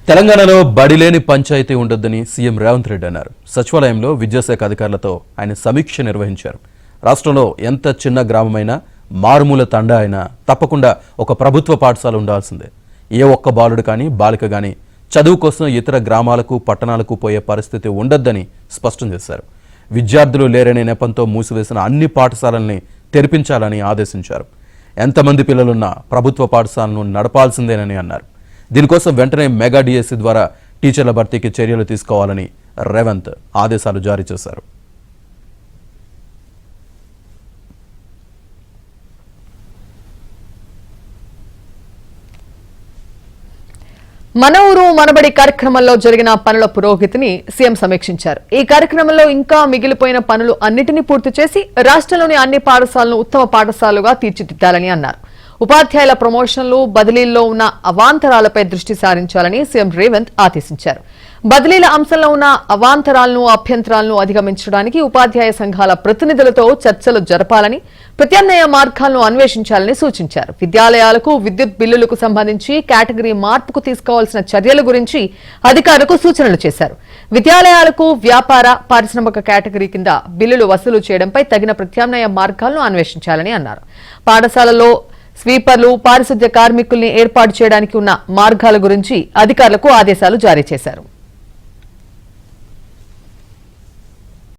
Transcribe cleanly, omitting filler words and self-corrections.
తెలంగాణలో బడిలేని పంచాయతీ ఉండొద్దని సీఎం రేవంత్ రెడ్డి అన్నారు. సచివాలయంలో విద్యాశాఖ అధికారులతో ఆయన సమీక్ష నిర్వహించారు. రాష్ట్రంలో ఎంత చిన్న గ్రామమైనా మారుమూల తండా అయినా తప్పకుండా ఒక ప్రభుత్వ పాఠశాల ఉండాల్సిందే. ఏ ఒక్క బాలుడు కానీ బాలిక కానీ చదువు కోసం ఇతర గ్రామాలకు పట్టణాలకు పోయే పరిస్థితి ఉండొద్దని స్పష్టం చేశారు. విద్యార్థులు లేరనే నెపంతో మూసివేసిన అన్ని పాఠశాలల్ని తెరిపించాలని ఆదేశించారు. ఎంతమంది పిల్లలున్నా ప్రభుత్వ పాఠశాలను నడపాల్సిందేనని అన్నారు. దీనికోసం వెంటనే మెగా డిఎస్సి ద్వారా టీచర్ల భర్తీకి చర్యలు తీసుకోవాలని రేవంత్ ఆదేశాలు జారీ చేశారు. మన ఊరు మనబడి కార్యక్రమంలో జరిగిన పనుల పురోగతిని సీఎం సమీక్షించారు. ఈ కార్యక్రమంలో ఇంకా మిగిలిపోయిన పనులు అన్నిటినీ పూర్తి చేసి రాష్ట్రంలోని అన్ని పాఠశాలను ఉత్తమ పాఠశాలలుగా తీర్చిదిద్దాలని అన్నారు. ఉపాధ్యాయుల ప్రమోషన్లు బదిలీల్లో ఉన్న అవాంతరాలపై దృష్టి సారించాలని సీఎం రేవంత్ ఆదేశించారు. బదిలీల అంశంలో ఉన్న అవాంతరాలను అభ్యంతరాలను అధిగమించడానికి ఉపాధ్యాయ సంఘాల ప్రతినిధులతో చర్చలు జరపాలని, ప్రత్యామ్నాయ మార్గాలను అన్వేషించాలని సూచించారు. విద్యాలయాలకు విద్యుత్ బిల్లులకు సంబంధించి కేటగిరీ మార్పుకు తీసుకోవాల్సిన చర్యల గురించి అధికారులకు సూచనలు చేశారు. విద్యాలయాలకు వ్యాపార, పారిశ్రామిక కేటగిరీ కింద బిల్లులు వసూలు చేయడంపై తగిన ప్రత్యామ్నాయ మార్గాలను అన్వేషించాలని అన్నారు. పాఠశాలలో స్వీపర్లు, పారిశుద్ధ్య కార్మికుల్ని ఏర్పాటు చేయడానికి ఉన్న మార్గాల గురించి అధికారులకు ఆదేశాలు జారీ చేశారు.